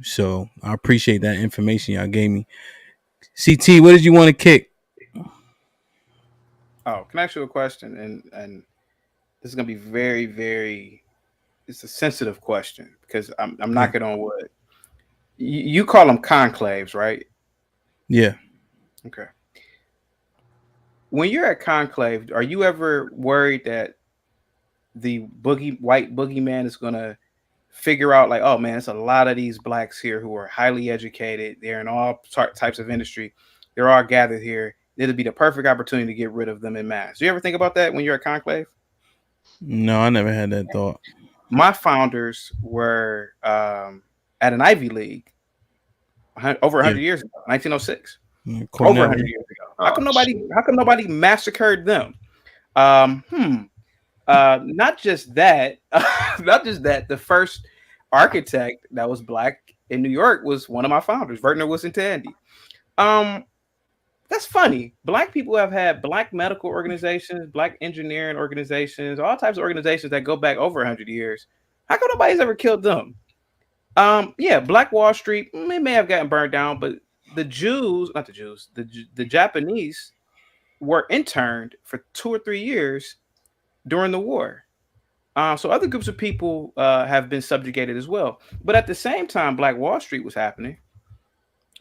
So I appreciate that information y'all gave me. CT, what did you want to kick? Oh, can I ask you a question? And this is gonna be very, very. It's a sensitive question because I'm Yeah. knocking on wood. You call them conclaves, right? Yeah. Okay. When you're at conclave, are you ever worried that the white boogeyman is gonna figure out like, oh man, there's a lot of these blacks here who are highly educated. They're in all types of industry. They're all gathered here. It'll be the perfect opportunity to get rid of them in mass. Do you ever think about that when you're at conclave? No, I never had that thought. My founders were at an Ivy League over Yeah. 100 years ago, 1906. Over Cornell. 100 years ago. How Oh come nobody? shit. How come nobody massacred them? Hmm. Not just that, not just that. The first architect that was black in New York was one of my founders, Vertner Wilson Tandy. Um, that's funny. Black people have had black medical organizations, black engineering organizations, all types of organizations that go back over 100 years. How come nobody's ever killed them? Yeah, Black Wall Street may have gotten burned down, but the Jews, not the Jews, the Japanese were interned for 2 or 3 years during the war. So other groups of people have been subjugated as well. But at the same time, Black Wall Street was happening.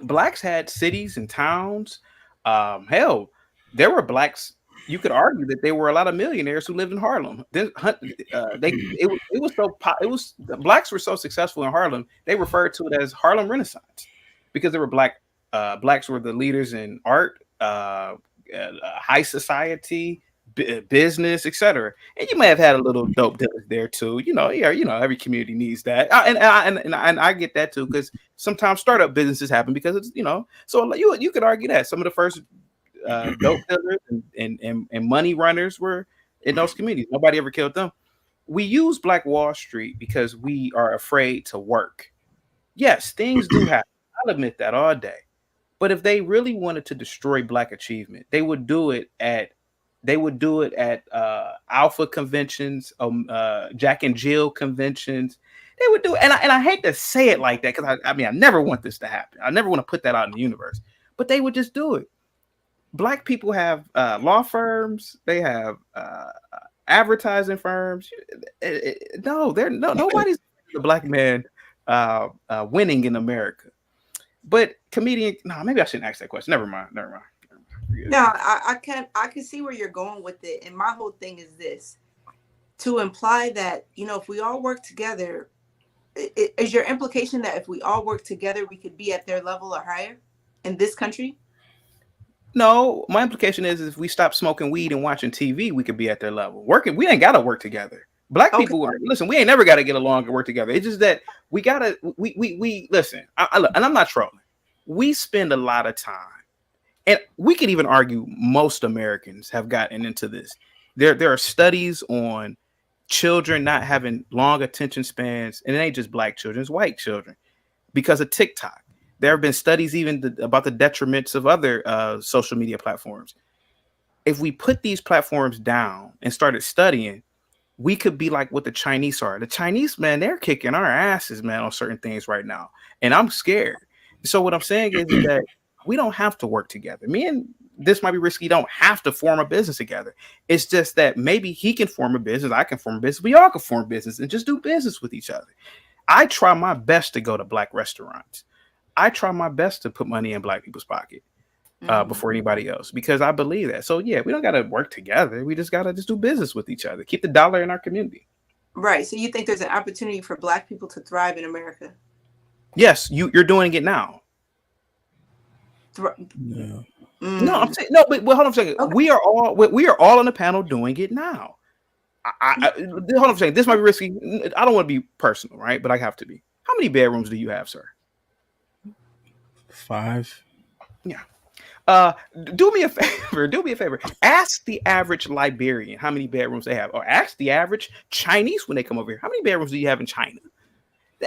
Blacks had cities and towns. Hell, there were blacks. You could argue that there were a lot of millionaires who lived in Harlem. Then it was it was the blacks were so successful in Harlem. They referred to it as Harlem Renaissance because there were blacks were the leaders in art, high society, business, etc. And you may have had a little dope dealers there too. Yeah, every community needs that, and I get that too because sometimes startup businesses happen because it's So you could argue that some of the first dope dealers and money runners were in those communities. Nobody ever killed them. We use Black Wall Street because we are afraid to work. Yes, things do happen. I'll admit that all day. But if they really wanted to destroy black achievement, they would do it at alpha conventions, Jack and Jill conventions. They would do it, and I hate to say it like that because I mean I never want this to happen. I never want to put that out in the universe. But they would just do it. Black people have law firms. They have advertising firms. No, nobody's the black man winning in America. But comedian, no, maybe I shouldn't ask that question. Never mind. Never mind. No, I can see where you're going with it. And my whole thing is this: to imply that, if we all work together, is your implication that if we all work together, we could be at their level or higher in this country? No, my implication is if we stop smoking weed and watching TV, we could be at their level. Working, we ain't gotta work together. Black Okay. people, listen, we ain't never got to get along and work together. It's just that we gotta, we listen. And I'm not trolling. We spend a lot of time, and we could even argue most Americans have gotten into this. There are studies on children not having long attention spans, and it ain't just black children; it's white children because of TikTok. There have been studies even about the detriments of other social media platforms. If we put these platforms down and started studying, we could be like what the Chinese are. The Chinese, man, they're kicking our asses, man, on certain things right now. And I'm scared. So what I'm saying is that we don't have to work together. Me and this might be risky. Don't have to form a business together. It's just that maybe he can form a business. I can form a business. We all can form a business and just do business with each other. I try my best to go to black restaurants. I try my best to put money in black people's pocket before anybody else because I believe that. So yeah, we don't got to work together. We just got to just do business with each other. Keep the dollar in our community. Right. So you think there's an opportunity for black people to thrive in America? Yes, you're doing it now. Yeah. No, I'm saying no, but hold on a second. Okay. We are all on the panel doing it now. Hold on a second. This might be risky. I don't want to be personal, right? But I have to be. How many bedrooms do you have, sir? 5. Yeah. Do me a favor. Do me a favor. Ask the average Liberian how many bedrooms they have, or ask the average Chinese when they come over here. How many bedrooms do you have in China?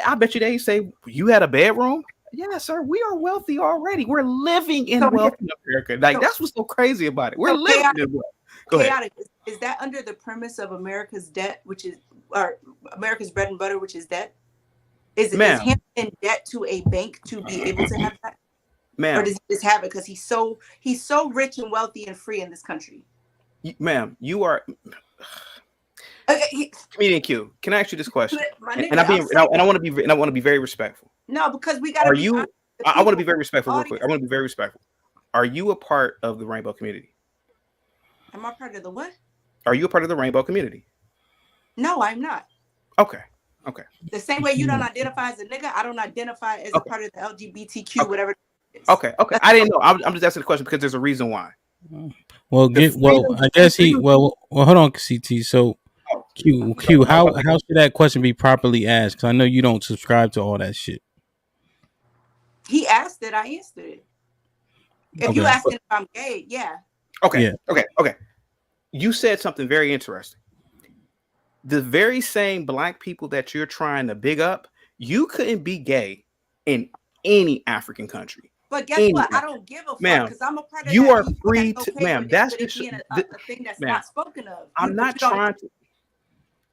I bet you they say you had a bedroom. Yeah, sir. We are wealthy already. We're living in wealth in America. Like that's what's so crazy about it. We're living in wealth. Go ahead. Chaotic. Is that under the premise of America's debt, which is or America's bread and butter, which is debt? Is Ma'am, him in debt to a bank to be able to have that, or ma'am, does he just have it because he's so rich and wealthy and free in this country? ma'am, you are Okay, comedian Q. Can I ask you this question? my And, nigga, I'm saying I want to be and I want to be very respectful. no, because we gotta Are be honest. you? The I want to people, be very respectful, real quick. I audience, want to be very respectful. Are you a part of the rainbow community? am I part of the what? Are you a part of the rainbow community? No, I'm not. Okay. Okay. The same way you don't identify as a nigga, I don't identify as a Okay. part of the LGBTQ, Okay. whatever it is. Okay. Okay. I didn't know. I'm just asking the question because there's a reason why. Well, The freedom. I guess he. Well, hold on, CT. So Oh, Q. I'm How about to how should that question be properly asked? Because I know you don't subscribe to all that shit. He asked it, I answered it. If you Okay. asking if I'm gay, yeah. Okay. Yeah. Okay. Okay. You said something very interesting. The very same black people that you're trying to big up, you couldn't be gay in any African country. But guess Any, what? I don't give a fuck ma'am, because I'm a part of you that are people free that's to, okay ma'am. with That's it just, being a thing that's ma'am. not spoken of. I'm not But you don't. trying to,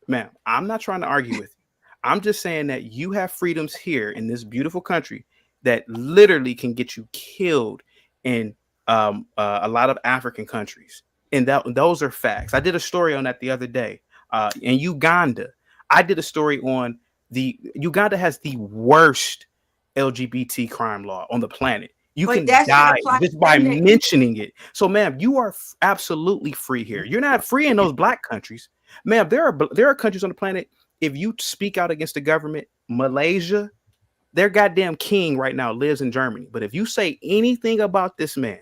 ma'am. I'm not trying to argue with you. I'm just saying that you have freedoms here in this beautiful country that literally can get you killed in a lot of African countries, and those are facts. I did a story on that the other day. In Uganda, I did a story on the Uganda has the worst LGBT crime law on the planet. You But can that shit die applies just to by them niggas. mentioning it. So, ma'am, you are absolutely free here. You're not free in those black countries, ma'am. There are countries on the planet. If you speak out against the government, Malaysia, their goddamn king right now lives in Germany. But if you say anything about this man,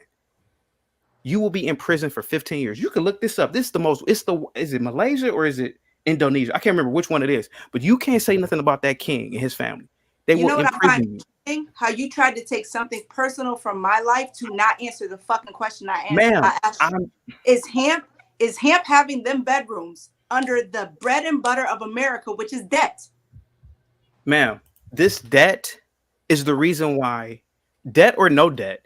you will be in prison for 15 years. You can look this up. This is the most, is it Malaysia or is it Indonesia? I can't remember which one it is, but you can't say nothing about that king and his family. They You will know what I find imprison you. interesting? How you tried to take something personal from my life to not answer the fucking question I Ma'am, asked you. Is Hamp having them bedrooms under the bread and butter of America, which is debt? ma'am, this debt is the reason why, debt or no debt,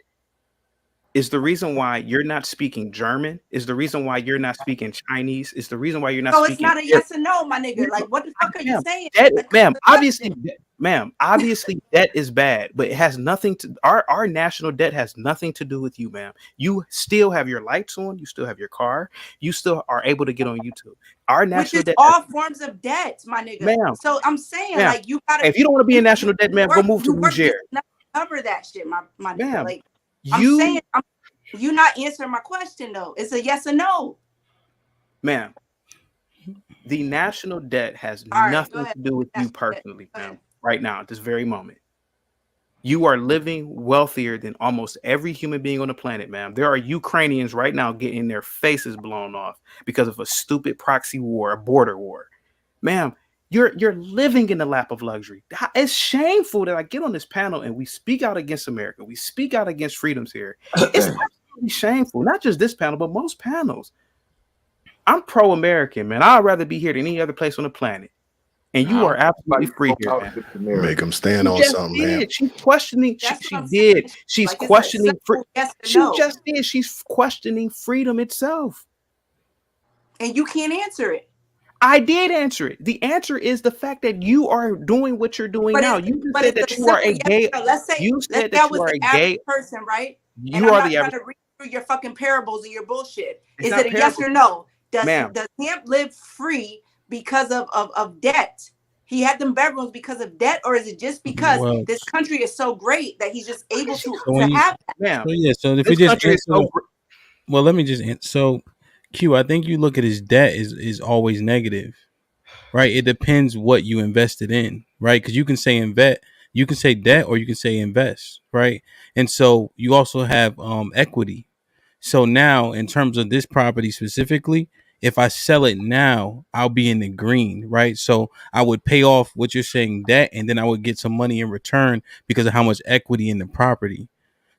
is the reason why you're not speaking German, is the reason why you're not speaking Chinese, is the reason why you're not So it's speaking not a yes or no, my nigga. Like, what the fuck are you ma'am, saying? that, Like, ma'am, the obviously, question. ma'am, obviously debt is bad, but it has nothing to our national debt has nothing to do with you, ma'am. You still have your lights on, you still have your car, you still are able to get on YouTube. Our Which national is debt all forms of debt, my nigga. ma'am, So I'm saying, ma'am, like, you gotta. if you don't want to be in national debt, ma'am, go move to You work just Niger. enough to cover that shit, my nigga. Ma'am, Like, I'm you, saying, you not answering my question though. It's a yes or no. ma'am, the national debt has All right, go nothing ahead. to do with you That's good. personally, Go ma'am. ahead. Right now, at this very moment. You are living wealthier than almost every human being on the planet, ma'am. There are Ukrainians right now getting their faces blown off because of a stupid proxy war, a border war. Ma'am, you're living in the lap of luxury. It's shameful that I get on this panel and we speak out against America. We speak out against freedoms here. It's absolutely shameful. Not just this panel, but most panels. I'm pro-American, man. I'd rather be here than any other place on the planet. And you are absolutely free here, man. Make them stand on something, man. She's questioning. That's She what I'm did. saying. She's Like, it's a questioning. simple yes or She no. just did. She's questioning freedom itself. And you can't answer it. I did answer it. The answer is the fact that you are doing what you're doing now. You just said that you are a gay. Let's say You said that that was you are the a average gay. person, right? You And are I'm the not average. trying to read through your fucking parables and your bullshit. It's Is not it a yes or no? Does Ma'am. Hamp live free because of debt? He had them bedrooms because of debt, or is it just because Well, this country is so great that he's just able so to when you, have that? Ma'am, so yeah, so if we this just country is answer, so. well, let me just answer. So Q, I think you look at his debt is always negative, right? It depends what you invested in, right? Because you can say invest, you can say debt, or you can say invest, right? And so you also have equity. So now, in terms of this property specifically, if I sell it now, I'll be in the green, right? So I would pay off what you're saying debt, and then I would get some money in return because of how much equity in the property.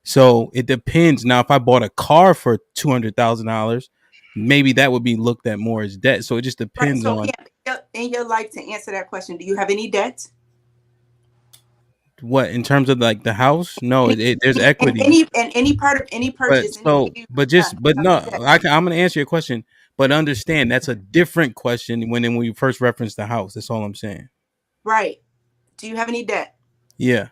So it depends. Now, if I bought a car for $200,000, maybe that would be looked at more as debt. So it just Right. depends So on in your life, to answer that question, do you have any debts? what in terms of like the house. No, there's equity. And any part of any But purchase. so, but no, I'm going to answer your question. But understand that's a different question when we first referenced the house. That's all I'm saying. Right. Do you have any debt? Yeah.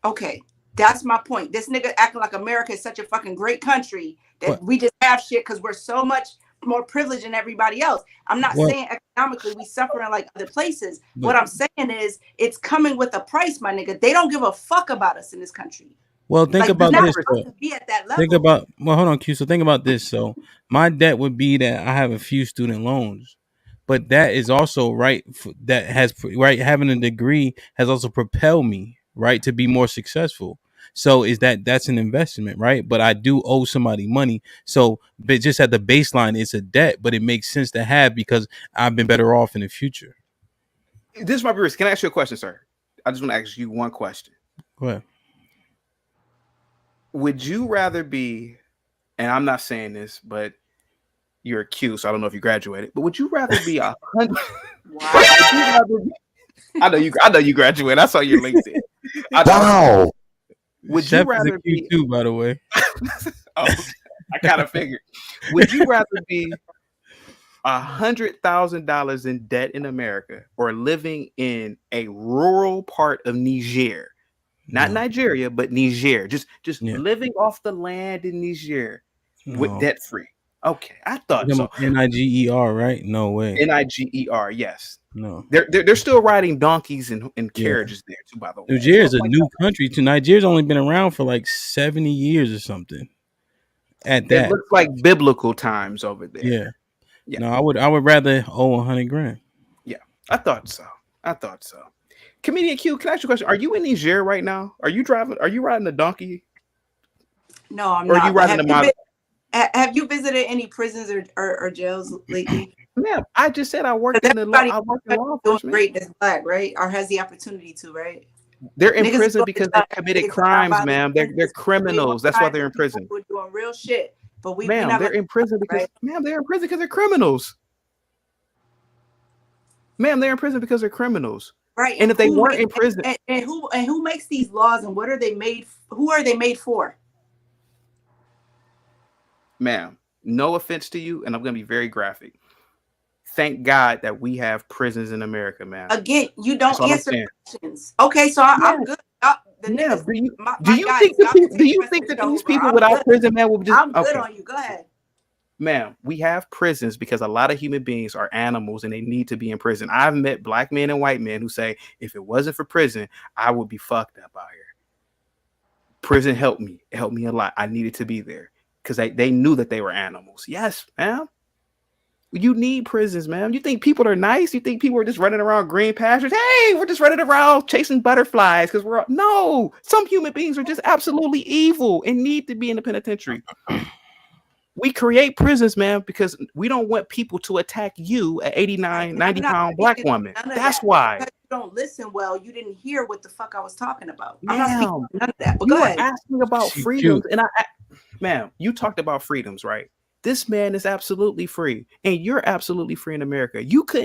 Okay. That's my point. This nigga acting like America is such a fucking great country that we just have shit because we're so much more privileged than everybody else. I'm not saying economically we suffering like other places. What I'm saying is it's coming with a price, my nigga. They don't give a fuck about us in this country. Well, think about this. Be at that level. Think about hold on, Q. So think about this. So my debt would be that I have a few student loans, but that is also that has having a degree has also propelled me to be more successful. So that's an investment, right? But I do owe somebody money. So, but just at the baseline, it's a debt, but it makes sense to have because I've been better off in the future. This is my risk. Can I ask you a question, sir? I just want to ask you one question. Go ahead. Would you rather be, and I'm not saying this, but you're a Q, so I don't know if you graduated, but would you rather be 100? I know you graduated. I saw your LinkedIn. Wow. Would you rather be Q2, by the way? Oh, I kind of figured. Would you rather be $100,000 in debt in America or living in a rural part of Niger? Not Nigeria, but Niger. Just living off the land in Niger with debt free. Okay, I thought so. Niger, right? No way. Niger, yes. No. They're still riding donkeys and carriages there too, by the way. Niger is a new country too. Niger's only been around for like 70 years or something. At that. It looks like biblical times over there. Yeah. No, I would rather owe $100,000. Yeah, I thought so. Comedian Q, can I ask you a question? Are you in Niger right now? Are you riding a donkey? No, I'm not. Are you riding a model? Have you visited any prisons or jails lately? Ma'am, I just said I worked in law enforcement. Great as black, right? Or has the opportunity to, right? They're in prison because they committed crimes, ma'am. They're criminals. That's why they're in prison. We're doing real shit, but they're in prison because they're in prison because they're criminals. Ma'am, they're in prison because they're criminals. Right. And if they weren't in prison, and who makes these laws and what are they made? Who are they made for? Ma'am, no offense to you, and I'm going to be very graphic. Thank God that we have prisons in America, man. Again, you don't answer questions. Okay, so I'm good. Do you think that these people without prison, man, will just? I'm good on you. Go ahead. Ma'am, we have prisons because a lot of human beings are animals and they need to be in prison. I've met black men and white men who say, if it wasn't for prison, I would be fucked up out here. Prison helped me. It helped me a lot. I needed to be there because they knew that they were animals. Yes, ma'am. You need prisons, man. You think people are nice? You think people are just running around green pastures? Hey, we're just running around chasing butterflies because no. Some human beings are just absolutely evil and need to be in the penitentiary. We create prisons, man, because we don't want people to attack you, an 89, 90-pound black woman. That's why. Because you don't listen well. You didn't hear what the fuck I was talking about. I'm not speaking none of that. But go ahead. Asking about freedoms, and ma'am, you talked about freedoms, right? This man is absolutely free, and you're absolutely free in America. You couldn't